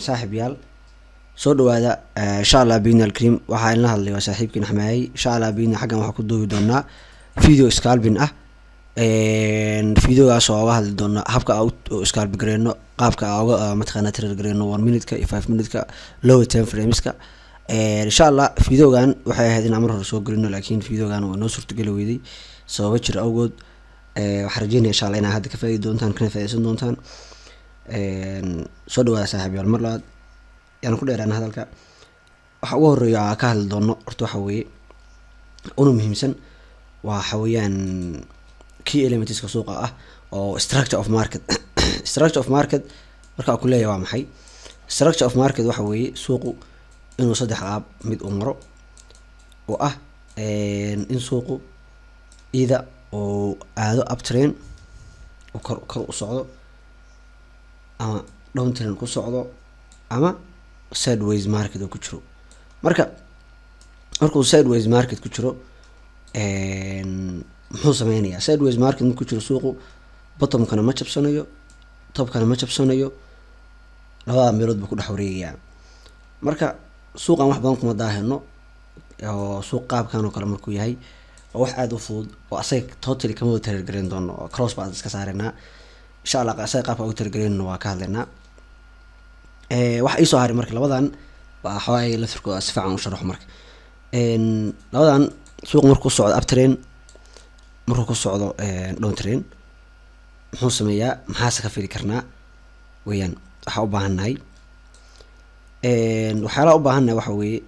صاحب يال سود هذا إن شاء الله بينا الكريم وحايلنا هذا وصاحب كنا حماي إن شاء الله بينا حاجة ما حكون دونا فيديو إسكالبين فيديو عصوا هذا دونا حبكة أو إسكالب جرينو قابك أو متخانة جرينو 1 minute كا 5 minute كا low 10 frames كا إن شاء الله فيديو كان وحي هذه نعمره رسول جرينو لكن فيديو كان ونصر تجلويدي سو بشر أوجد وحرجيني إن شاء الله أنا هذا كفاية دونتان كنا في دونتان سود هذا صاحب يال مرة يعني كل إيران هذا الك وحوار يا كهل دون أرتو حوي أنو مهمسن وحويان key elements كسوقة أو structure of market structure of market مركا كلها يوم محي structure of market وحوي سوقه إنه صدق عاب مد أمره إن سوقه إذا أو هذا uptrain وكر صعده أما downtrain كصعده أما sideways market وكتشرو مركو sideways market كتشرو محو سمينيا sideways market كتشرو سوقه بطم كان ما تبصنيو طب كان ما تبصنيو لو ميرود بكون حوريه يعني مركا سوق aan wax badan kuma daahino oo suuq qaab kan oo kale markuu yahay wax aad u fudud oo asay totally kama wada targareyn doono cross baa iska saarina insha Allah asay qaabka ugu targareyn waa ka hadlaynaa wax ay soo haray marka labadan waa xaway la firkooda si fiican u sharaxo marka labadan suuq markuu socdo uptrain markuu ku socdo downtrain muxuu sameeyaa maxaa ka firi karnaa weeyaan waxa u baahanahay waxyaala u baahanahay waxa weeye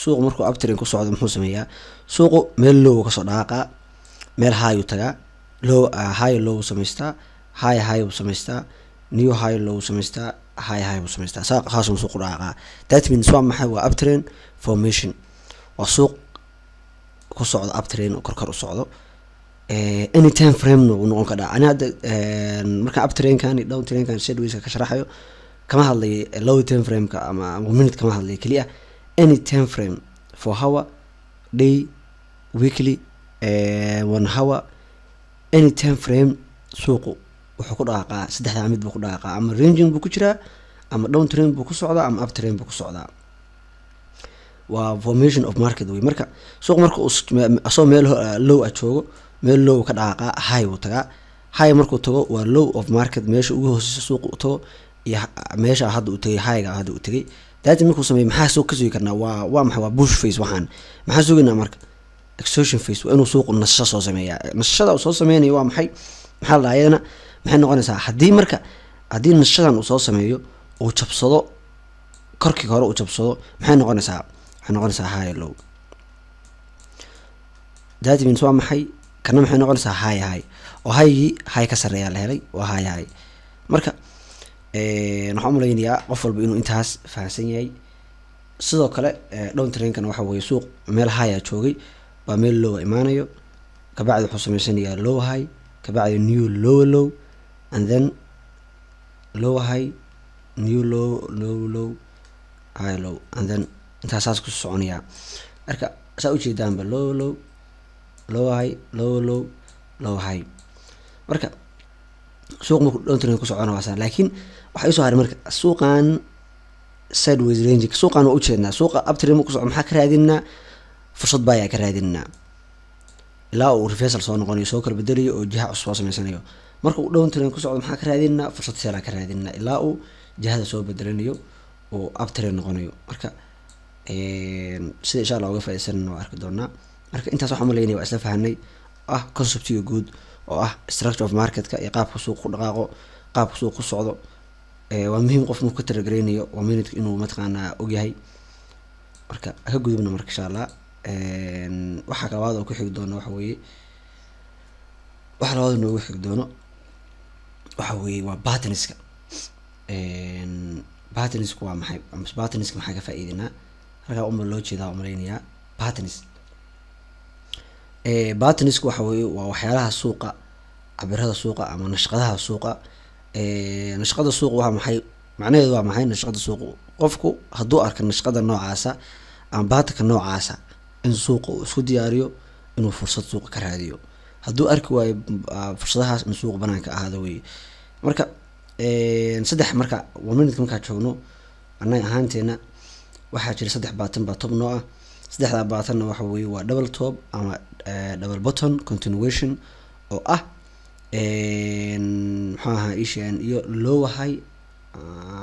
suuq markuu uptrain ku socdo muxuu sameeyaa suuqu meel low ka soo dhaqaa meel high u tagaa low high low sameystaa high u sameystaa new high low sameystaa high u sameystaa saas uu suuqu dhaqaa that means waa maxay waa uptrain formation waa suuq ku socdo uptrain oo kor u socdo any time frame noqon kara ana hada marka uptrain kan downtrain kan sideways ka sharaxayo kama hadlay low time frame ka ama minute kama hadlay kaliya any time frame for hour day weekly 1 hour any time frame suuqu wuxuu ku dhaqaa saddexda mid buu ku dhaqaa ama ranging buu ku jiraa ama downtrain buu ku socdaa ama uptrain buu ku socdaa waa formation of market way marka suuq marka asoo meel low a joogo meel low ka dhaqaa high uu tagaa high markuu tago waa low of market meesha ugu hooseysa suuqu u tago iyo meesha hadda uu tagay high ga hadda uu tagay daad markuu sameeyo maxaa soo ka soo karnaa waa maxay waa bush phase waxaan maxaa suuginaa marka exhaustion phase waa inuu suuqu nasasho soo sameeyaa nasashada uu soo sameeyay waa maxay maxaa la ayadana maxay noqonaysaa haddii nasashadan uu soo sameeyo uu jabsado korkii hore uu jabsado maxay noqonaysaa high low that means waa maxay kana maxay noqonaysaa high oo high ka sareeya la helay waa high marka waxaan u leeyahay qof walba inuu intaas fahansan yahay sidoo kale downtrain kan waxa weeye suuq meel high ah joogay waa meel low imaanayo ka bacdi wuxuu sameysanayaa low high ka bacdi new low and then low high new low high low and then intaasaas ku soconaya marka saa u jeedaanba low high low high marka suuq markuu downtrain ku socona waa san laakiin waxa soo haray marka suuqan sideways range suuqan oo u jeedna suuqa uptrain ku socdo maxaa ka raadinaa fursad baa ka raadinaa ilaa uu reversal soo noqonayo soo kala bedelayo oo jiha cusub sameysanayo marka uu downtrain ku socdo maxaa ka raadinaa fursad sare ka raadinaa ilaa uu jihada soo bedelanayo oo uptrain noqonayo marka sida insha Allah uga faa'iideysan oo arki doonaa marka intaas waxaan leeyahay waa isla fahanay conceptiga guud oo structure of market ka iyo qaabka suuq ku dhaqaaqo qaabka suuq ku socdo waa muhiim qof markuu ka targareynayo waa minute inuu mataqaanaa og yahay marka ka gudubna marka insha Allah waxa kalabaad oo ku xig doono waxa weeye waa patterns-ka patterns-ku waa maxay patterns-ka maxaa ka faa'iideynaa halka loo jeedaa umaleynaya patterns waxa weeye waa waxyaalaha suuqa cabirada suuqa ama nashqadaha suuqa nashqada suuq waa maxay macnaheedu waa maxay nashqada suuq qofku hadduu arko nashqada noocaasa ama baatanka noocaasa in suuqa uu isku diyaariyo inuu fursad suuqa ka raadiyo hadduu arki waayo fursadahaas in suuq banaanka ahaado weeye marka saddex marka 1 minute marka joogno annaga ahaanteena waxaa jira 3 button baa top noo ah. 3 button waxa weeye waa double top ama double button continuation oo ah maxaa ahaa ishaan iyo low high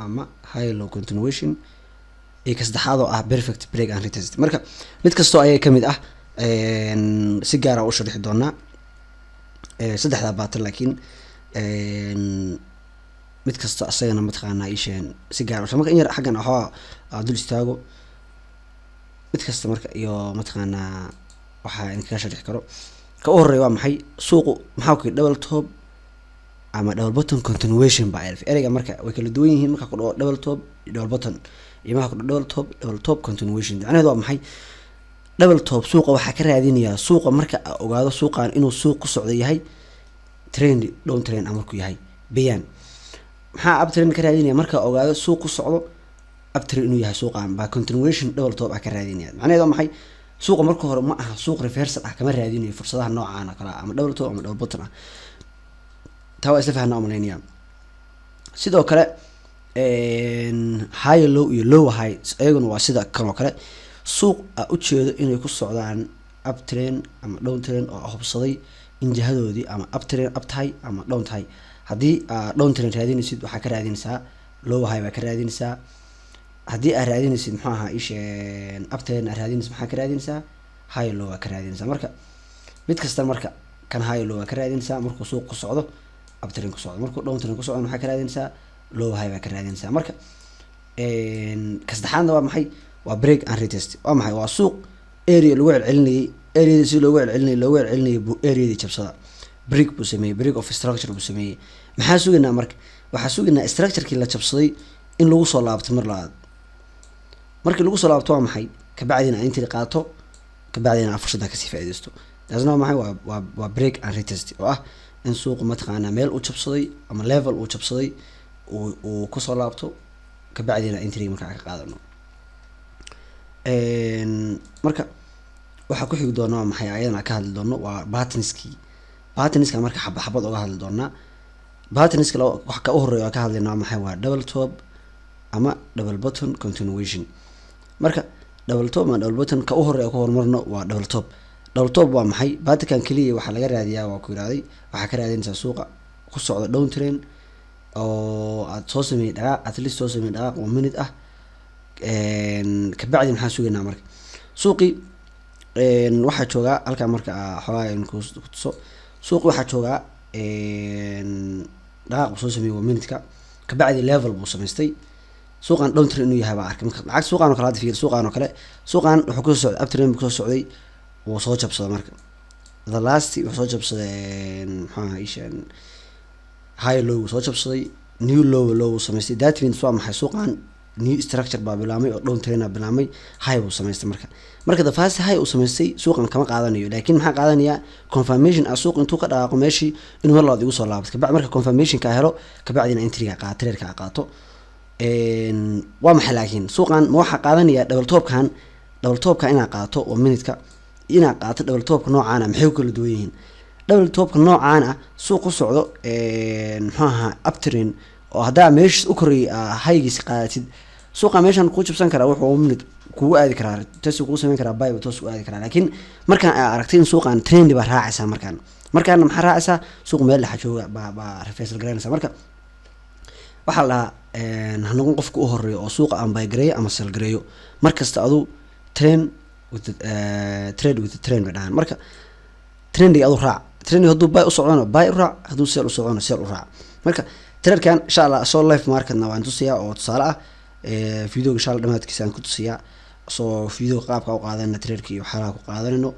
ama high low continuation ee ka saddexaad oo ah perfect break and retest. marka mid kasto ayay kamid ah si gaar ah u sharxi doonaa 3 button laakiin mid kasto asagana mataqaanaa ishaan si gaar ah marka in yar xaggan dul istaago mid kasta marka iyo mataqaanaa waxa in ka sharxi karo ka horeeyo waa maxay suuqu maxaa ku double top ama double button continuation ba ereyga marka way kala duwan yihiin marka ku dhaw double top double button iyo marka ku double top continuation macnaheedu waa maxay double top suuqa waxa ka raadinayaa suuqa marka ogaado suuqan inuu suuq ku socdo yahay trend down trend ama ku yahay bayaan maxaa up trend ka raadinaya marka ogaado suuq ku socdo up trend inuu yahay suuqan ba continuation double top ka raadinaya macnaheedu waa maxay suuqa marka hore ma aha suuq reversal kama raadinayo fursadaha noocaan kala ama double top ama double button tawa isla fahanaa umaleynaya sidoo kale high low iyo low high ayaguna waa sida kan oo kale suuq u jeedo inay ku socdaan up trend ama down trend oo hubsaday in jihadoodii ama up trend up high ama down high hadii down trend raadinaysid waxa ka raadinaysaa low high ba ka raadinaysaa hadii aad raadinaysid maxaa ahaa isheen up trend aad raadinaysid maxaa ka raadinaysaa high low ka raadinaysaa marka mid kasta marka kan high low ka raadinaysaa markuu suuq ku socdo up trend ku socdo markuu down trend ku socdo maxaa ka raadinaysaa low high ba ka raadinaysaa marka ka saddexaadna waa maxay waa break and retest waa maxay waa suuq area lagu celcelinayay area si loogu celcelinayay buu area jabsada break buu sameeyay break of structure buu sameeyay maxaa suginaa marka waxa suginaa structure-kii la jabsaday in lagu soo laabto mar labaad markii lagu soo laabto waa maxay ka bacdina intii qaato ka bacdina fursada ka sii faa'iideysto taasna waa maxay waa break and retest oo ah in suuq mataqaana meel uu jabsaday ama level uu jabsaday uu ku soo laabto ka bacdina intii marka ka qaadano marka waxa ku xigi doona waa maxay ayadana ka hadli doono waa patterns-ka marka xabad uga hadli doona patterns-ka wax ka horeeyo ka hadlaynaa maxay waa double top ama double button continuation marka double top ama double button ka horeeyo ka hormarno waa double top waa maxay pattern kaliya waxa laga raadiyaa waa ku yiraahday waxa ka raadinaysa suuqa ku socdo down trend oo aad soo sameeyay dhaqa at least soo sameeyay dhaqa 1 minute ah ka bacdi maxaa sugeynaa marka suuqi waxa jooga halka marka xogaa in ku tuso suuqi waxa jooga dhaqa soo sameeyay 1 minute ka bacdi level buu sameystay suuqan down trend inuu yahay baa arkay marka lacag suuqan oo kala fiir suuqan oo kale suuqan wuxuu ku socday up trend ku socday oo soo jabsaday marka the last wuxuu soo jabsaday maxaa ishaan high low soo jabsaday new low sameystay that means waa maxay suuqan new structure baa bilaamay oo down trend bilaamay high uu sameystay marka the first high uu sameystay suuqan kama qaadanayo laakiin maxaa qaadanaya confirmation suuq intuu ka dhaaqo meeshii inuu mar labaad igu soo laabto ka bacdi marka confirmation ka helo ka bacdina entry-ga qaato trade-ka qaato waa maxay laakiin suuqan ma waxa qaadanaya double top-ka inaa qaato oo minute-ka inaa qaato double top-ka noocaan ah maxay kala duwan yihiin double top-ka noocaan ah suuq ku socdo maxaa ahaa up trend oo hadaa meeshii u koray high-giis qaadatid suuqa meeshan ku jabsan kara wuxuu minute kugu aadi karaa taas kugu sameyn karaa buy toos u aadi karaa laakiin markaan aragtay in suuqan trend ba raacaysa markaan maxaa raacaysa suuq meel dhex jooga ba reversal garanaysa marka waxa la hanoqon qofka u horeeyo oo suuqa aan buy gareeyo ama sell gareeyo markasta adu trend with trend badaan marka trendy adu raac trendy haduu buy u socdana buy u raac haduu sell u socdana sell u raac marka trade-kan insha Allah soo live market-na waan tusiyaa oo tusaale ah video insha Allah dhamaadkiisa aan ku tusiyaa soo video qaabka u qaadana trade-kii waxa ku qaadanayno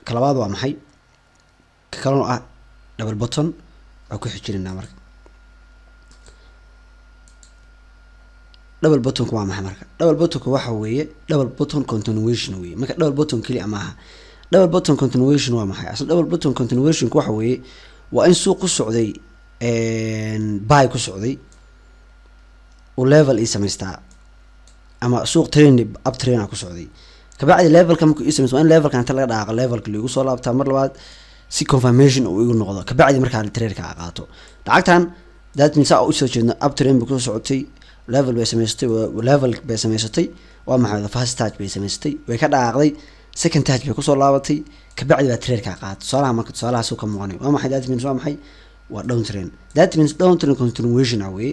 kalabaad waa maxay ka kaloo ah double button oo ku xijirina marka double button waa maxay marka double button waxa weeye double button continuation weeye marka double button kali ama double button continuation waa maxay asal double button continuation waxa weeye waa in suuq ku socday buy ku socday oo level is sameystaa ama suuq trend up trend ku socday ka bacdi level-ka markuu sameeyay waa in level-kan inta laga dhaaqo level-ka lagu soo laabtaa mar labaad si confirmation uu igu noqdo ka bacdi markaa trade-ka qaato lacagtan that means oo soo jeedna up trend ku socotay level bay samaysatay level bay samaysatay waa maxay the first touch bay samaysatay way ka dhaqaaqday second touch bay kusoo laabatay kabacdi baa trade ka qaatay tusaalaha marka tusaalahaas uu ka muuqanay waa maxay that means waa maxay waa down trend that means down trend continuation away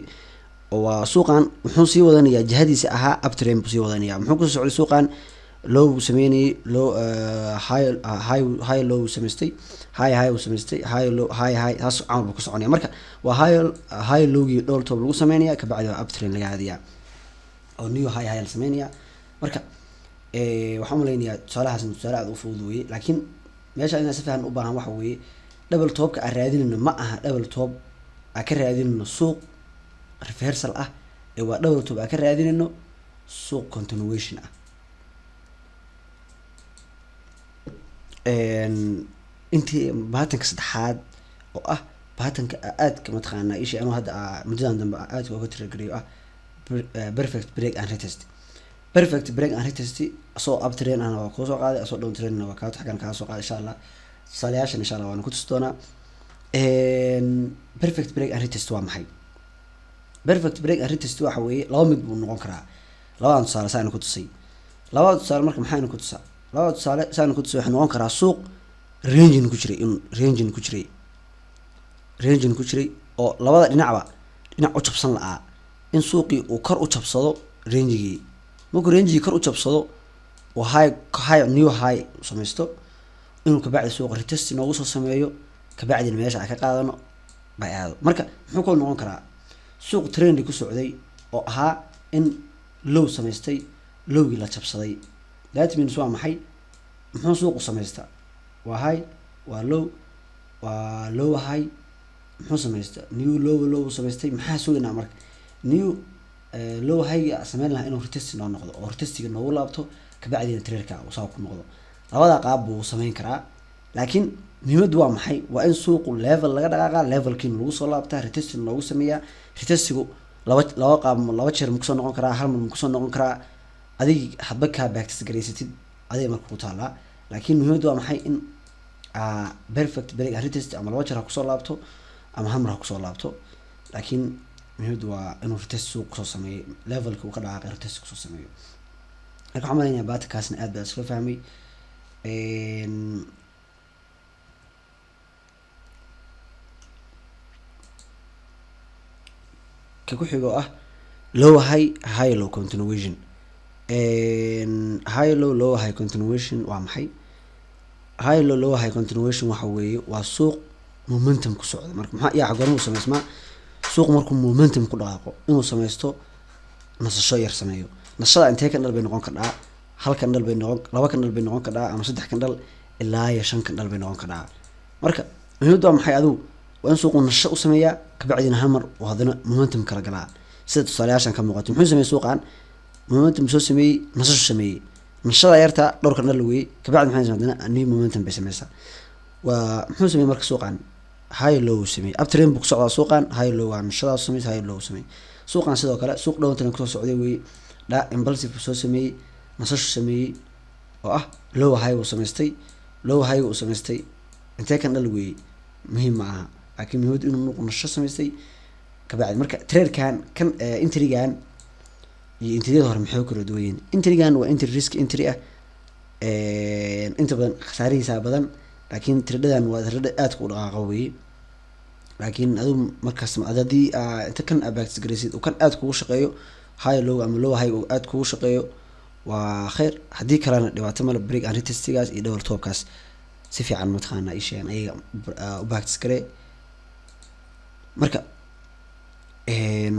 oo waa suuqan wuxuu sii wadanayaa jihadiisa ahaa up trend buu sii wadanayaa muxuu ku socday suuqan low sameeyay low high low samaystay high uu samaystay high taas camal ku soconaya marka waa high lowgii dhowr toob lagu sameynaya kabacdi waa up trend laga aadiyaa oo new high la sameynaya marka waxaan maleynayaa tusaalahaas tusaale aad u fudud weeye laakiin meesha inaan si fiican u baahan waxa weeye double topka aan raadinayno ma aha double top aan ka raadinayno suuq reversal ah waa double top aan ka raadinayno suuq continuation ah intii baatanka saddexaad oo ah baatanka aadka mataqaanaa ishii anuu hadda muddadan dambe aadka uga tirageliyo ah perfect break and retest perfect break and retest asoo up trend ana waa kusoo qaaday asoo down trend na waa kaa taxkan kaa soo qaaday insha Allah tusaalayaashan insha Allah waan ku tusi doonaa perfect break and retest waa maxay perfect break and retest waxa weeye laba mid buu noqon karaa labadan tusaale saan ku tusay labada tusaale marka maxaynu ku tusaa labada tusaale saan ku tusay waxa noqon karaa suuq range ku jiray oo labada dhinacba dhinac u jabsan la'aa in suuqii uu kor u jabsado rangigii markuu rangigii kor u jabsado oo new high samaysto inuu kabacdi suuq retest noogu soo sameeyo kabacdina meesha ay ka qaadano bay aado marka muxuu ku noqon karaa suuq trend ku socday oo ahaa in low samaystay lowgii la jabsaday that means waa maxay muxuu suuq u samaystaa waa high waa low high muxuu samaystaa new low samaystay maxaa sugaynaa marka new low high sameyn lahaa inuu retest noo noqdo oo retestiga noogu laabto kabacdina trade-ka uu saa ku noqdo labada qaab buu sameyn karaa laakiin muhiimadu waa maxay waa in suuqu level laga dhaqaaqa levelkiin lagu soo laabtaa retest loogu sameeyaa retestigu laba qaab laba jeer ma kusoo noqon karaa hal mar ma kusoo noqon karaa adig hadba kaa practice garaysatid adiga marka ku taalaa laakiin muhiimadu waa maxay in perfect break retest ama laba jeer ha kusoo laabto ama hal mar ha kusoo laabto laakiin muhiimadu waa inuu retest suuq kusoo sameeyo levelka uu ka dhaqaaqay retest kusoo sameeyo marka waxaan maleynayaa baatakaasna aad baa isla fahmay ka ku xigo ah low high low continuation high low high continuation waa maxay high low high continuation waxa weeye waa suuq momentum ku socda marka maxaa yaa goorma uu sameysmaa suuq markuu momentum ku dhaqaaqo inuu sameysto nasasho yar sameeyo nasashada intee kan dhal bay noqon kartaa hal kan dhal bay noqon laba kan dhal bay noqon kartaa ama saddex kan dhal ilaa iyo 5 kan dhal bay noqon kartaa marka muhiimadu waa maxay adigu waa in suuqu nasasho u sameeyaa kabacdina hal mar oo hadana momentum kala galaa sida tusaalayaashan ka muuqato muxuu sameeyay suuqan momentum soo sameeyay nasasho sameeyay nasashada yarta dhowr kan dhal weey kabacdi maxay sameeyaan new momentum bay sameeysaa waa muxuu sameeyay marka suuqan high low sameeyay up trend buu ku socdaa suuqan high low aan nasashada sameeyay high low sameeyay suuqan sidoo kale suuq down trend ku soo socday weey da impulsive soo sameeyay nasasho sameeyay oo ah low high uu sameystay low high uu sameystay intee kan dhal weey muhiim ah laakiin muhiimadu inuu nasasho sameystay kabacdi marka trade-kan kan entry-gan iyo entry-da hore maxay kala duwan yihiin entry-gan waa entry risk entry ah inta badan khasaarihiisa badan laakiin trade-dan waa trade aad ku dhaqaaqo weey laakiin adigu markaas adadii inta kan practice garaysid oo kan aad kugu shaqeeyo high low ama low high oo aad kugu shaqeeyo waa khair haddii kalena dhibaato male break and retestigaas iyo double topkaas si fiican mataqaana isheen ayaga u practice garee marka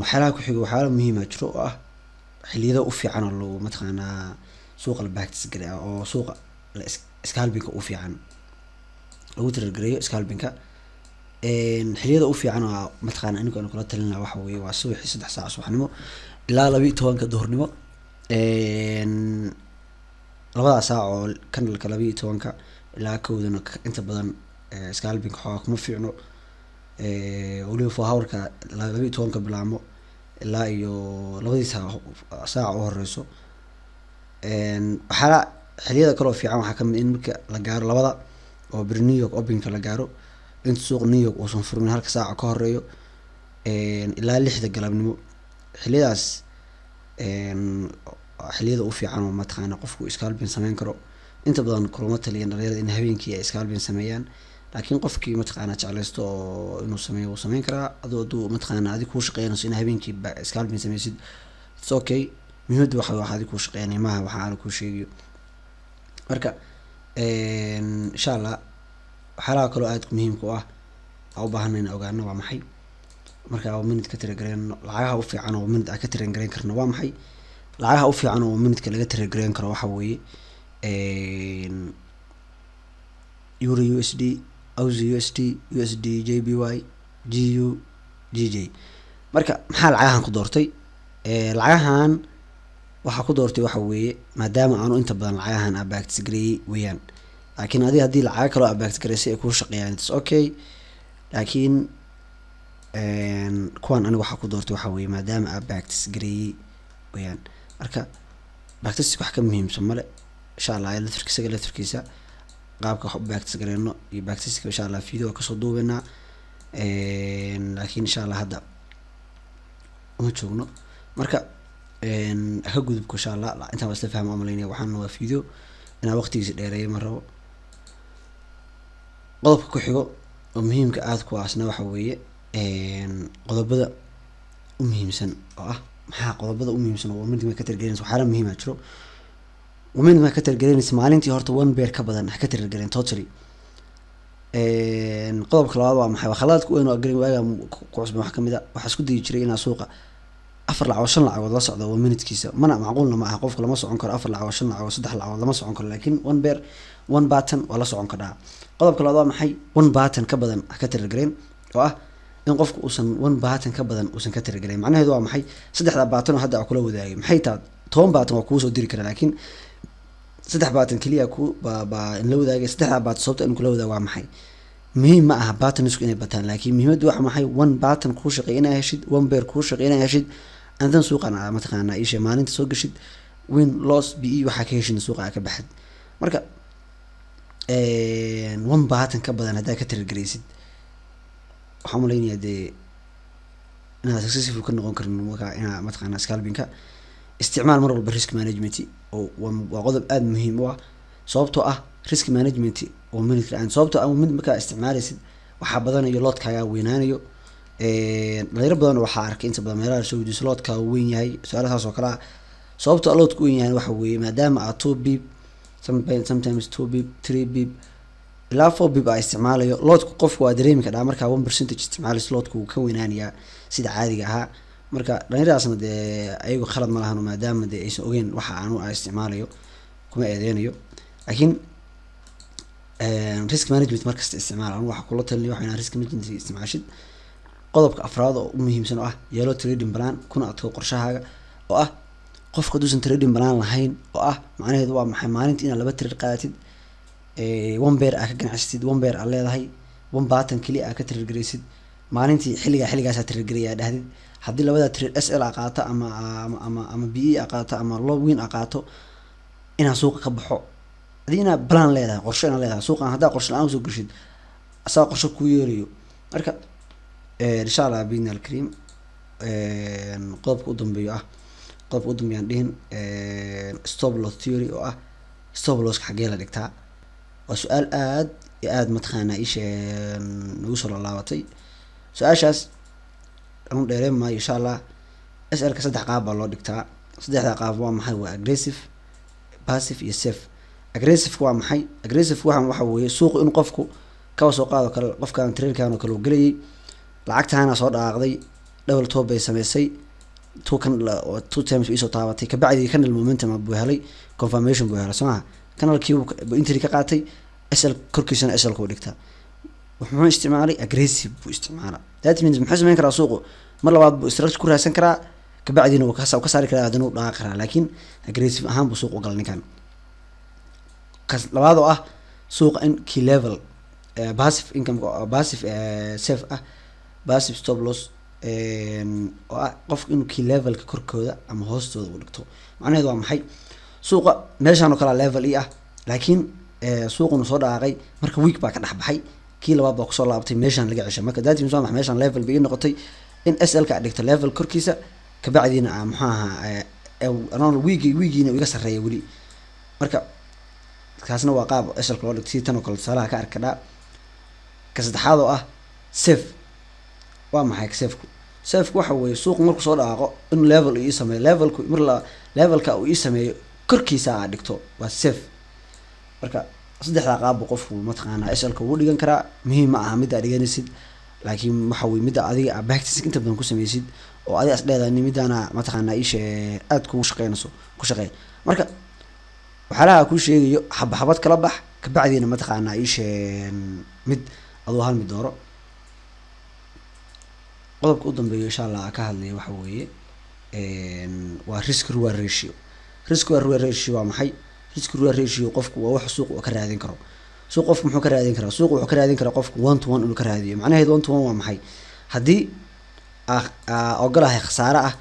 waxyaalaha ku xigo waxyaala muhiim ah jiro oo ah xilliyada u fiican oo lagu mataqaanaa suuqa la practice gareeyo oo suuqa la scalping u fiican lagu tirgareeyo scalping-ka xilliyada u fiican oo mataqaanaa anigu aan kula talinaa waxa weeye waa subaxii 3 saac subaxnimo ilaa 12 duhurnimo labada saac oo kanalka 12 ilaa 1 inta badan scalping xoogaa kuma fiicno waliba fahawrka 12 bilaamo ilaa iyo labadii saac oo horeyso waxaa xilliyada kale oo fiican waxaa kamid in marka la gaaro labada oo New York openka la gaaro inta suuq New York oo san furmin halka saac ka horeeyo ilaa 6 galabnimo xilliyadaas xilliyada u fiican oo mataqaana qofku scalping sameyn karo. inta badan kulama taliyan dhalinyarada in habeenkii ay scalping sameeyaan, laakiin qofkii mataqaana jeclaysto oo inuu sameeyo wuu sameyn karaa. aduu mataqaana adi kuu shaqeynayso in habeenkii scalping sameysid, it's okay. muhiimadu waxa adi kuu shaqeynay maaha waxa aan kuu sheegayo. marka insha allah waxyaalaha kaloo aad muhiimka u ah u baahanay in ogaano waa maxay. marka oo minute ka tiragareyno lacagaha u fiican oo minute ka tiragareyn karno waa maxay. lacagaha u fiican oo minute laga tiragareyn karo waxa weeye Euro USD, Aussie USD, USD JPY, GU, GJ. marka maxaa lacagahan ku doortay? lacagahan waxa ku doortay waxa weeye maadaama aanu inta badan lacagahan abactis gareeyay weeyaan, laakiin hadii lacaga kale abactis gareysay ay ku shaqeeyaan it's okay. laakiin kuwan aniga waxa ku doortay waxa weeye maadaama abactis gareeyay weeyaan. marka bactis wax ka muhiimsan male insha allah laftirkiisa qaabka wax bactis gareeno iyo bactiska insha allah video ka soo duubeena. laakiin insha allah hadda uma joogno. marka ka gudubko insha allah inta wasla fahmo amaleynaya waxaan waa video inaa waqtigiisa dheereeyo ma rabo. qodobka ku xigo oo muhiimka aad ku aasna waxa weeye qodobada u muhiimsan oo ah maxaa qodobada u muhiimsan oo mid ka tirgelinaysa waxyaala muhiim ah jiro. mid ka tirgelinaysa maalintii horta one bear ka badan ka tirgelin totally. qodobka labaad waa maxay khaladka weyn oo agrin waaga ku cusbay wax kamid ah waxa isku dayi jiray inaa suuqa 4 lacag oo 5 lacag la socdo waa minute-kiisa mana macquulna ma aha qofka lama socon karo 4 lacag oo 5 lacag oo 3 lacag lama socon karo, laakiin one bear one button waa la socon karaa. qodobka labaad waa maxay one button ka badan ka tirgelin oo ah in qofku uusan one button ka badan uusan ka tirgelin. macnaheedu waa maxay 3 button oo hadda kula wadaagay maxay tahay 10 button waa kuu soo diri karaa, laakiin 3 button kaliya ku ba in la wadaagay 3 button sababta in kula wadaago waa maxay muhiim ma aha button isku inay bataan, laakiin muhiimadu waxa maxay one button ku shaqeynaa heshid one bear ku shaqeynaa heshid andan suuqana mataqaana isha maalinta soo gashid win loss be waxa ka heshin suuqa ka baxad. marka one button ka badan hadaa ka tirgeleysid waxaan maleynayaa dee inaad successful ka noqon karin marka inaad mataqaana scalping-ka isticmaal mar walba risk management oo waa qodob aad muhiim u ah. sababtoo ah risk management oo minute aan sababtoo ah mid marka isticmaalaysid waxa badanayo loodkaaga weynaanayo. dhalinyaro badan waxaa arkay inta badan meelaha soo weydiiso loodkaaga weyn yahay su'aalahaas oo kale ah. sababtoo ah loodku weyn yahay waxa weeye maadaama aad 2 bib sometimes 2 bib 3 bib ilaa 4 bib ay isticmaalayo loodku qofku waa dareemi karaa marka 1% isticmaalayso loodku ka weynaanaya sida caadiga ahaa. marka dhalinyaradaasna dee ayagu khalad ma lahan maadaama dee aysan ogeyn waxa aanu isticmaalayo kuma eedeynayo, laakiin risk management markasta isticmaal anu waxa kula talinayo waxa inaan risk management isticmaashid. qodobka afraad oo muhiimsan oo ah yeelo trading plan kuna adko qorshahaaga oo ah qofka duusan trading plan lahayn oo ah macnaheedu waa maxay maalintii inaad 2 trade qaadatid one bear ka ganacsatid one bear aad leedahay one button kaliya ka trade gareysid maalintii xilligaas aad trade gareeyaa dhahdid haddii labada trade SL qaato ama BE qaato ama low win qaato inaa suuqa ka baxo hadii ina plan leedahay qorshe ina leedahay suuqan hadaa qorshe aan soo gashid asaa qorshe ku yeerayo. marka insha Allah binal kareem qodobka u dambeeyaan dhihin stop loss theory oo ah stop loss xagee la dhigtaa waa su'aal aad iyo aad mataqaana nagu soo laabatay. su-aashaas anu dheereen maayo insha Allah. SL-ka 3 qaab baa loo dhigtaa. 3 qaab waa maxay waa aggressive passive iyo safe. aggressive waa maxay aggressive waxa weeye suuq in qofku ka soo qaado kale qofkan trader-kan oo kale uu galay lacagtaana soo dhaaqday double top bay sameysay two times isoo taabatay ka bacdi kan momentum buu helay confirmation buu helay soo kanalkii buu entry ka qaatay SL korkiisana SL ku dhigtaa wuxuu isticmaalay aggressive buu isticmaalaa. that means muxuu sameyn karaa suuqu mar labaad buu structure ku raadsan karaa ka bacdina uu ka saari karaa hadana uu dhaaq karaa, laakiin aggressive ahaan buu suuqu galay ninkan. kas labaad oo ah suuqa in key level passive income passive safe ah passive stop loss oo ah qofku inuu key levelka korkooda ama hoostooda u dhigto. macnaheedu waa maxay suuqa meeshaan oo kala level ah laakiin suuquna soo dhaaqay marka week baa ka dhaxbaxay kii labaad baa ku soo laabtay meeshaan laga cishay marka daadii soo meeshaan level bay noqotay in SL ka dhigto level korkiisa ka bacdina maxaa anoon wiigiina iga sarreeya weli. marka kaasna waa qaab SL loo dhigtay tan oo kale tusaalaha ka arkadhaa. ka saddexaad oo ah safe. waa maxay safeku? safeku waxa weeye suuq markuu soo dhaaqo in level uu sameeyo, levelka uu sameeyo korkiisa aad dhigto waa safe. marka saddexda qaab qofku mataqaanaa SL-ka uu dhigan karaa. muhiim ma aha mid aad dhiganaysid, laakiin waxa weeye mid adiga practice inta badan ku sameysid oo adiga asdheedaa midana mataqaanaa aad ku shaqeynayso ku shaqeey. marka waxaalaha ku sheegayo xabad kala bax ka bacdiina mataqaanaa mid adoo hal mid dooro. qodobka u dambeeyo insha Allah ka hadlay waxa weeye waa risk reward ratio. risk reward ratio waa maxay? risk reward ratio qofku waa wax suuq uu ka raadin karo. suuq qofku muxuu ka raadin karaa? suuq wuxuu ka raadin karaa qofku 1 to 1 inuu ka raadiyo. macnaheedu 1 to 1 waa maxay? haddii ogolahay khasaare ah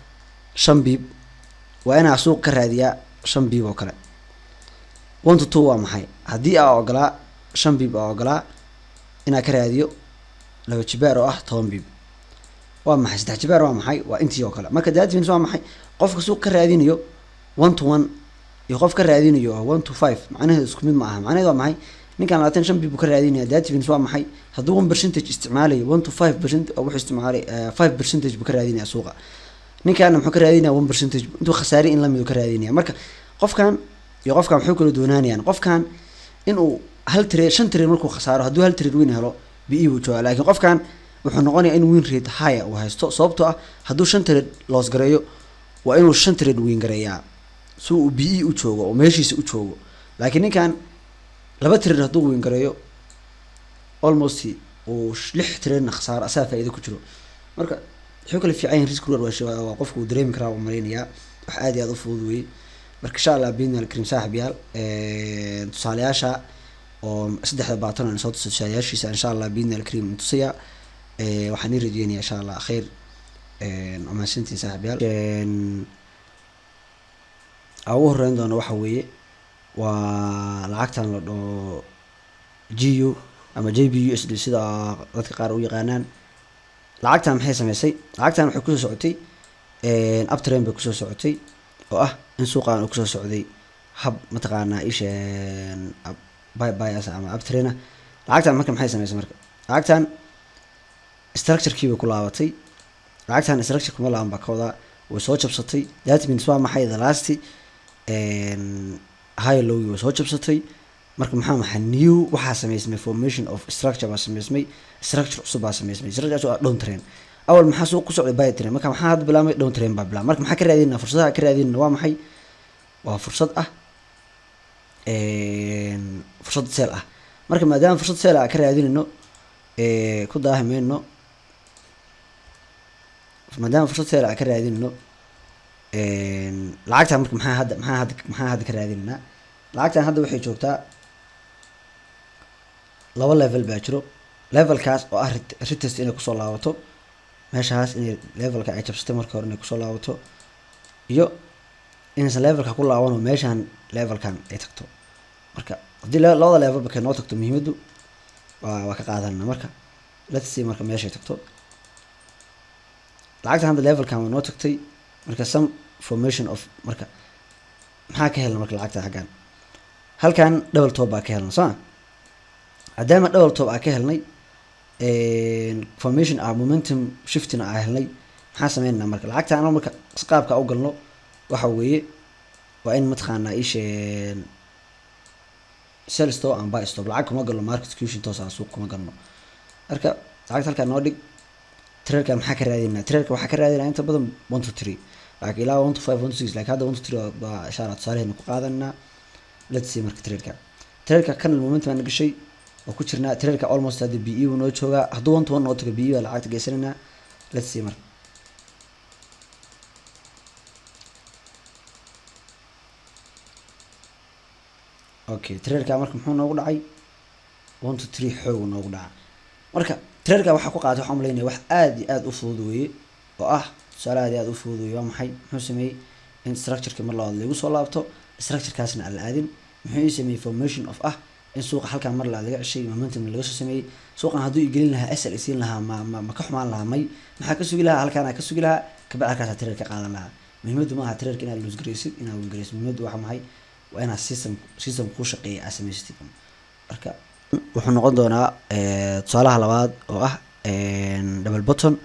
5 biib, waa inaa suuq ka raadiyaa 5 biib oo kale. 1 to 2 waa maxay? haddii ogolaa 5 biib ogolaa inaa ka raadiyo 2 jibaar oo ah 10 biib. waa maxay 3 jibaar? waa maxay? waa intii oo kale. marka that means waa maxay? qofka suuq ka raadinayo 1 to 1 iyo qof ka raadinayo 1 to 5 macnaheedu isku mid ma aha. macnaheedu waa maxay? ninkan 25 biib ka raadinaya that means waa maxay? hadduu 1% isticmaalayo 1 to 5% oo wuxuu isticmaalay 5% buu ka raadinaya suuqa. ninkan muxuu ka raadinaya 1% intuu khasaari in la mid ka raadinaya. marka qofkan iyo qofkan wuxuu kala doonaanayaan. qofkan inuu hal trade 5 trade markuu khasaaro, hadduu hal trade win helo BE buu joogaa. laakiin qofkan wuxuu noqonayaa in win rate high uu haysto, sababtoo ah hadduu 5 trade loss gareeyo waa inuu 5 trade win gareeyaa si uu BE u joogo oo meeshiisa u joogo. laakiin ninkan 2 trade hadduu win gareeyo almost uu 6 trade khasaaro asaa faa'iido ku jiro. marka wuxuu kala fiican yahay risk reward waa qofku uu dareemi karaa oo mareynayaa wax aad iyo aad u fudud weeye. marka insha Allah biidna karim saaxiibayaal tusaalayaasha oo saddexda baatan aan soo tusaalayaashiisa insha Allah biidna karim tusaya waxaan rajeynayaa insha Allah khayr ama santiin saaxiibayaal ugu horeyn doona waxa weeye waa lacagtan la dhoo GU ama JBUSD sida dadka qaar u yaqaanaan. lacagtan maxay sameysay? lacagtan waxay ku soo socotay uptrend bay ku soo socotay oo ah in suuqan uu ku soo socday hab mataqaanaa buy ama uptrend. lacagtan marka maxay sameysay? marka lacagtan structure-kii bay ku laabatay. lacagtan structure kuma laaban ba kooda way soo jabsatay. that means waa maxay? the last high low way soo jabsatay. marka maxaa new waxaa sameysmay formation of structure baa sameysmay, structure cusub baa sameysmay. structure cusub down trend. awal maxaa suuq ku socday buy trend, marka maxaa hadda bilaabmay down trend baa bilaabmay. marka maxaa ka raadinaa? fursadaha ka raadinaa waa maxay? waa fursad ah fursad sell ah. marka maadaama fursad sell ah ka raadinayno ku daahimayno, maadaama fursad sell ah ka raadinayno lacagta marka maxaa hadda ka raadinaa? lacagtan hadda waxay joogtaa 2 level baa jiro. levelkaas oo ah retest inay kusoo laabato meeshaas, inay levelka ay jabsatay marka hore inay kusoo laabato, iyo inaysan levelka ku laabano meeshan levelkan ay tagto. marka haddii labada level ba noo tagto muhiimadu waa ka qaadanaa. marka let's see marka meeshay tagto. lacagtan hadda levelkan waa noo tagtay. marka some formation of marka maxaa ka helna? marka lacagta xaggan halkan double top baa ka helna soo hadama double top ka helnay formation momentum shifting helnay. maxaa sameynaa marka? lacagta aan marka qaabka u galno waxa weeye waa in mataqaanaa sell stop and buy stop. lacag kuma galno market execution toos ah suuq kuma galno. marka lacagta halkan noo dhig. trade-ka maxaa ka raadinaa? trade-ka waxaa ka raadinaa inta badan 1 to 3 laakiin ilaa 1 to 5 1 to 6 laakiin hadda 1 to 3 baa ishaaraad tusaaleheena ku qaadanaa. let's see marka trade-ka kan momentum aan gashay oo ku jirnaa. trade-ka almost hadda BE uu noo joogaa. hadduu 1 to 1 noo tago BE baa lacagta geysananaa. let's see marka okay trade-ka marka muxuu noogu dhacay 1 to 3 xoog noogu dhacay. marka trade-ka waxa ku qaatay waxaan leeyahay wax aad iyo aad u fudud weeye oo ah tusaale aad iyo aad u fudud weeye. waa maxay? muxuu sameeyay in structure-ka mar labaad lagu soo laabto, structure-kaasna aan la aadin. muxuu sameeyay formation of ah in suuqa halkan mar labaad laga ceshay momentum laga soo sameeyay. suuqan hadduu igelin lahaa SL siin lahaa ma ka xumaan lahaa may maxaa ka sugi lahaa? halkan ka sugi lahaa ka bacda halkaas trade ka qaadan lahaa. muhiimadu maaha traderka inaad lose garaysid inaad win garaysid, muhiimadu waxa maxay waa inaad system ku shaqeeya aad samaysatid. marka wuxuu noqon doonaa tusaalaha labaad oo ah double button.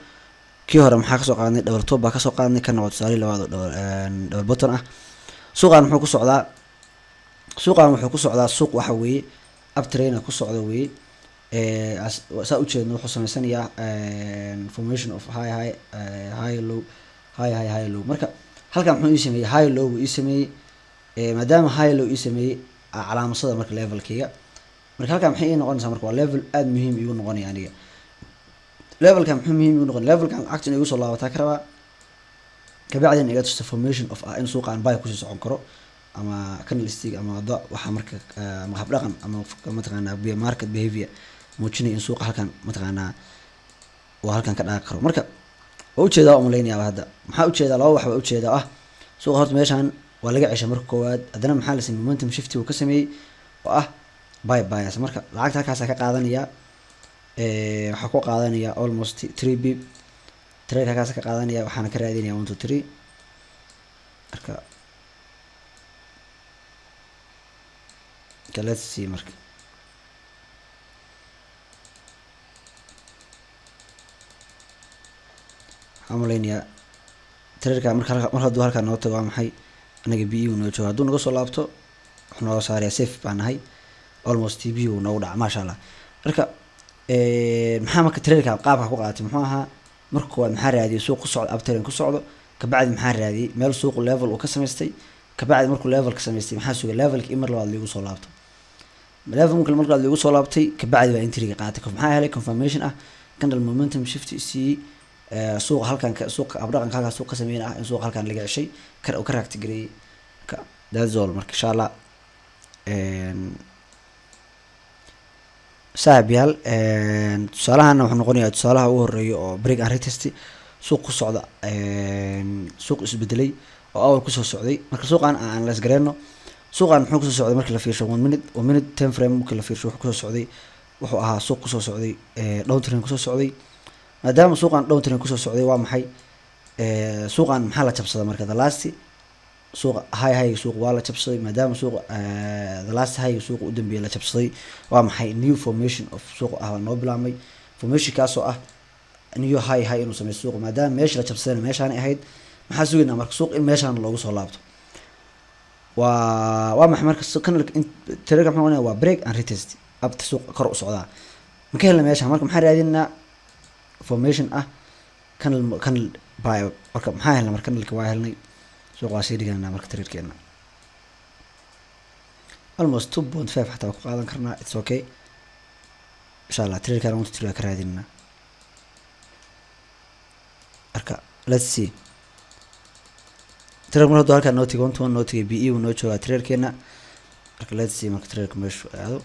kii hore maxaa kasoo qaadnay double top baa kasoo qaadnay, kana waa tusaalihii labaad oo double button ah. suuqan wuxuu ku socdaa suuq waxa weeye uptrainer ku socda weeye. saa ujeedno wuxuu sameysanayaa formation of high low. marka halkan muxuu ii sameeyey high low ii sameeyey, maadaama high low ii sameeyey calaamasada marka levelkayga. marka halkan maxay ii noqonaysaa marka waa level aad muhiim igu noqonaya aniga. levelkan muxuu muhiim igu noqon, levelkan lacagta inay igu soo laabataa ka rabaa, kabacdin iga tusta formation of in suuqan buy kusii socon karo ama candlestick ama wada waxa marka ama habdhaqan ama mataqaanaa market behavior muujinaya in suuqa halkan mataqaanaa waa halkan ka dhaaqi karo. marka waa ujeedaa oo malaynayaa hadda maxaa ujeedaa laba wax baa ujeedaa ah suuqa horta meeshan waa laga ceshay marka koowaad, haddana maxaa la sameeyey momentum shift uu ka sameeyey oo ah buy bias. marka lacagta halkaas ka qaadanaya waxaa ku qaadanaya almost 3 bip trade halkaas ka qaadanaya, waxaana ka raadinaya 1 to 3. marka let's see marka amaleynaya traderka mar hadduu halkaan noo tago waa maxay anaga BE uu noo joogo, hadduu naga soo laabto wuxuu nooga saaraya safe baan nahay almost TB uu noogu dhaca maasha Allah. marka maxaa marka traderka qaabka ku qaatay muxuu ahaa marka koowaad maxaa raadiyay suuq ku socdo uptrend ku socdo, kabacdi maxaa raadiyay meel suuq level uu ka samaystay, kabacdi markuu level ka samaystay maxaa sugay levelka mar labaad lagu soo laabto, level marka lagu soo laabtay kabacdi waa entry qaatay. maxaa helay confirmation ah candle momentum shift si suuq halkan suuq abdaqan halka suuq ka sameeyay ah in suuq halkan laga ceshay ka raagti gareeyay. that's all marka insha Allah saaxiibayaal tusaalahan wuxuu noqonayaa tusaalaha ugu horeeya oo break and retest suuq ku socda suuq isbedelay oo awal ku soo socday. marka suuqan aan la isgareeno suuqan muxuu ku soo socday markii la fiirsho 1 minute time frame markii la fiirsho wuxuu ku soo socday wuxuu ahaa suuq ku soo socday down trend ku soo socday. maadaama suuqan down trend ku soo socday waa maxay suuqan maxaa la jabsaday marka the last suuq high suuq waa la jabsaday, maadaama suuq the last high suuq u dambeeyay la jabsaday waa maxay new formation of suuq ah noo bilaamay. formation kaas oo ah new high inuu sameeyo suuq, maadaama meesha la jabsaday meeshaan ahayd maxaa sugaynaa marka suuq in meeshaan loogu soo laabto. waa maxay marka candleka traderka maxaa noqonaya waa break and retest abta suuq kor u socdaa marka helna meeshaan marka maxaa raadinaa formation ah candle buy. marka maxaa helna marka candleka waa helnay suuq waa sii dhiganaa marka traderkeena almost 2.5 xataa ku qaadan karnaa, it's okay insha Allah. traderkeena wuu tiraa ka raadinaa. marka let's see trader marka halka noo tigo 1 noo tigo BE uu noo jooga traderkeena. marka let's see marka traderka meeshu aado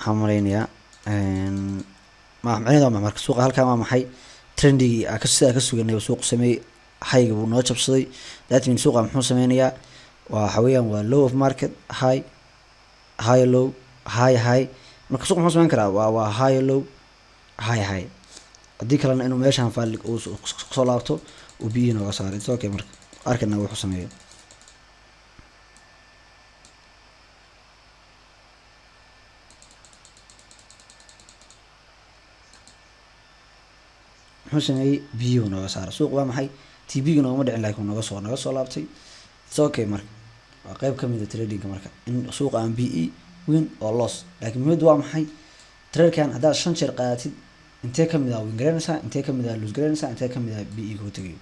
xamareynaya macnaheedu waa marka suuqa halkan waa maxay trendigi ka suganay suuq sameey high buu noo jabsaday. that means suuqa muxuu sameynayaa waa xawayaan waa low of market high low high. marka suuq muxuu sameyn karaa waa high low high haddii kalena inuu meeshaan faalig uu soo laabto uu BE nooga saaray. it's okay marka arkana wuxuu sameeyo muxuu sameeyay BE uu nooga saaray. suuq waa maxay TB ga nooma dhicin laakiin nooga soo laabtay. it's okay marka waa qayb ka mid ah trading marka in suuq aan BE win oo loss, laakiin mid waa maxay traderkan haddaad 5 jeer qaadatid intee ka mid ah win garanaysaa, intee ka mid ah lose garanaysaa, intee ka mid ah BE ku tagay.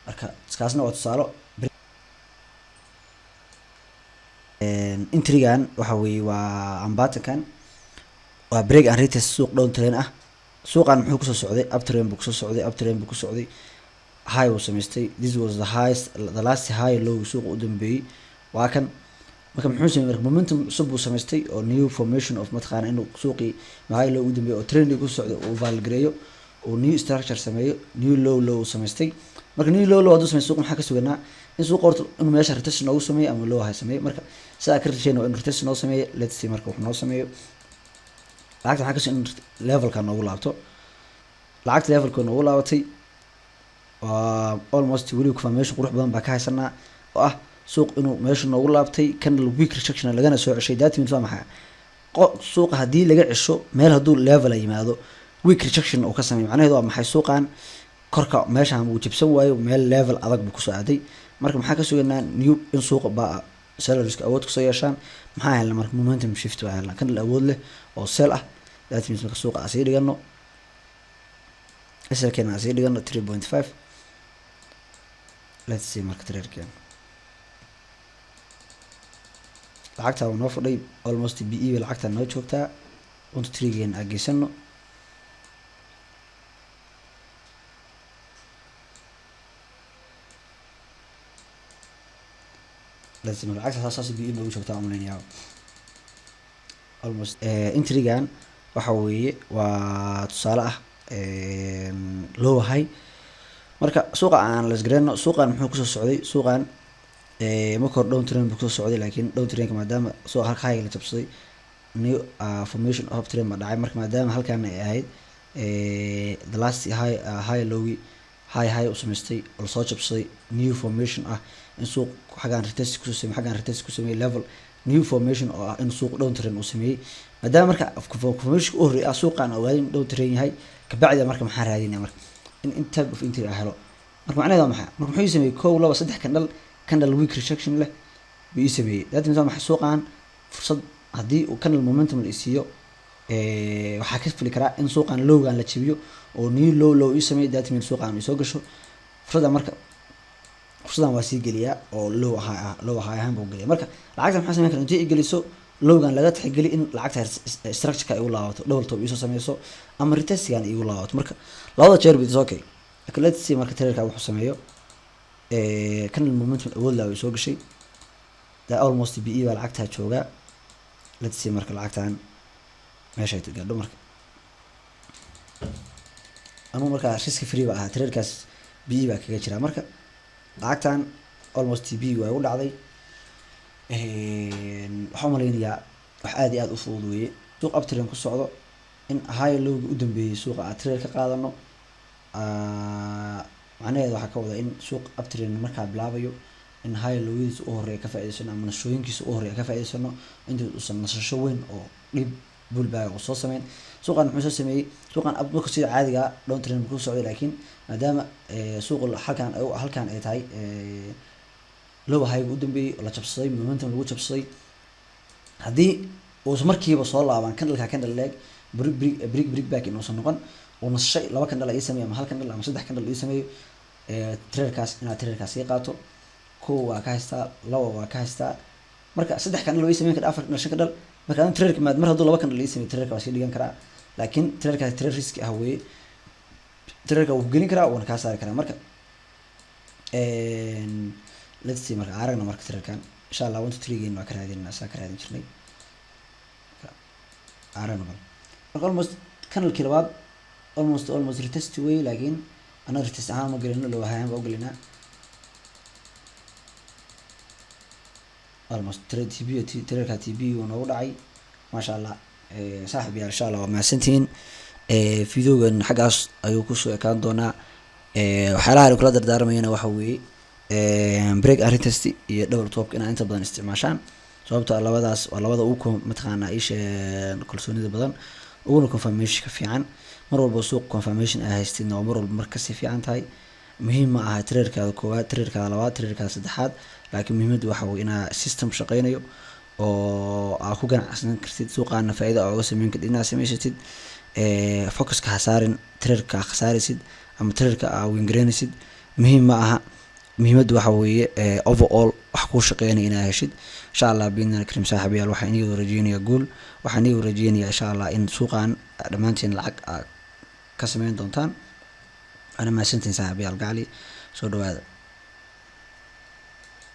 marka iskaasna waa tusaalo entrygan waxa weeye waa ambatakan waa break and retest suuq down trend ah. suuqan muxuu ku soo socday uptrend buu ku socday high uu samaystay. this was the last high low suuq u dambeeyay waa kan. marka muxuu sameeyay marka momentum cusub uu samaystay oo new formation of matqaana inuu suuqii high low u dambeeyo oo trend ku socdo oo valgareeyo oo new structure sameeyo new low samaystay. marka new low haduu sameeyo suuq maxaa ka suganaa in suuq horta inuu meesha retest noogu sameeyo ama low high sameeyo. marka sidaa ka rajayno in retest noo sameeyo. let's see marka wuxuu noo sameeyo lacagta waxaa kasoo in levelka noogu laabto. lacagta levelka noogu laabatay almost weli confirmation qurux badan baa ka haysanaa oo ah suuq inuu meesha noogu laabtay candle week rejection lagana soo ceshay that means waa maxay suuqa haddii laga cesho meel hadduu level yimaado week rejection uu ka sameeyo macnaheedu waa maxay suuqan korka meeshaan uu jibsan waayo meel level adag buu kusoo aaday marka maxaa ka sugaynaa new in suuqa baa selleriska awood kusoo yeeshaan maxaa helna marka momentum shift waa helna candle awood leh oo sell ah that means marka suuqa asii dhigano SLKna asii dhigano 3.5 let's see marka traderkan lacagta waa noo fadhay almost BE lacagta noo joogtaa 1.3 geen ageysano لازم العكس أساسي بيجي نقول شو تعملين ياو almost intrigan waxa weeye waa tusaale ah loo hay marka suuqa aan la isgareyno suuqan muxuu ku soo socday suuqan ma kor down trend buu ku soo socday laakiin down trend maadaama suuqa halka high la jabsaday new formation of trend ma dhacay marka maadaama halkan ay ahayd the last high high u samaystay oo soo jabsaday new formation ah in suuq xagaan retest ku sameeyay level new formation oo ah in suuq down trend uu sameeyay maadaama marka formation u horeeyay suuqan ogaadin down trend yahay ka bacda marka maxaa raadinaa marka in type of entry ah helo marka macnaheedu maxaa marka muxuu sameeyay 1 2 3 candle week rejection leh bii sameeyay that means maxaa suuqan fursad hadii uu candle momentum la isiiyo waxaa ka fili karaa in suuqan lowgan la jabiyo oo new low ii sameeyay that means suuqan ay soo gasho fursadda marka fursadan waa sii geliyaa oo low ahaan buu geliyaa marka lacagta maxaa sameyn karaa intii ay geliso lowgan laga taxgeli in lacagta structure-ka ay u laabato double top isu sameyso ama retest-gan ay u laabato marka labada jeer bid okay let's see marka traderka wuxuu sameeyo kan momentum awood laa soo gashay da almost BE baa lacagta jooga let's see marka lacagtan meesha ay gaadho marka ama marka risk free ba ah traderkaas BE baa kaga jira marka lacagtan almost BE way u dhacday waxaan maleynayaa wax aad iyo aad u fudud weeye suuq uptrend ku socdo in high low u dambeeyay suuqa aad trade ka qaadano macnaheedu waxa ka wada in suuq uptrend markaa bilaabayo in high lowiis u horeeya ka faa'iideysano ama nasooyinkiisa u horeeya ka faa'iideysano inta uusan nasasho weyn oo dhib bullback oo soo sameyn suuqan muxuu soo sameeyay suuqan abdulka sida caadiga down trend ku socday laakiin maadaama suuqa halkan ay tahay low high u dambeeyay oo la jabsaday momentum lagu jabsaday hadii uu markiiba soo laaban candle leg brick back inuu soo noqon oo nashay laba candle ay sameeyay ama hal candle ama saddex candle ay sameeyay traderkaas ay qaato koo waa ka haystaa laba waa ka haystaa marka saddex candle ay sameeyay afar candle shan candle marka aan traderka mar hadduu laba candle ay sameeyay traderka waa sii dhigan karaa laakiin traderka trade risk ah weeye traderka uu gelin karaa oo ka saari karaa marka let's see marka aragna marka traderkan insha Allah 1 2 3 game waa ka raadinaa saa ka raadin jirnay aragna marka almost candle kilabaad almost retest way laakiin ana retest ahaan ma gelino loo hayaan ba gelinaa almost trade TB traderka TB uu noogu dhacay ma sha Allah saaxiib yaal insha Allah waa maasantiin videogan xagaas ayuu ku soo ekaan doonaa waxyaalaha ay kula dardaarmayna waxa weeye break and retest iyo double top in inta badan isticmaashaan sababtoo labadaas waa labada ugu mataqaana isha kalsoonida badan ugu confirmation ka fiican mar walba suuq confirmation ay haysteen oo mar walba marka si fiican tahay muhiim ma aha traderka koowaad traderka labaad traderka saddexaad laakiin muhiimadu waxa weeye inaa system shaqeynayo oo aad ku ganacsan kartid suuqaana faa'iido uga sameyn kartid inaad sameysatid focuska hasaarin traderka khasaarisid ama traderka aad win gareynaysid muhiim ma aha muhiimadu waxa weeye overall wax ku shaqeynaya inaad heshid insha Allah biidna karim saaxiibayaal waxaan idin rajeynayaa guul waxaan idin rajeynayaa insha Allah in suuqan dhamaantiin lacag ka sameyn doontaan ana ma santiin saaxiibayaal gaali soo dhawaada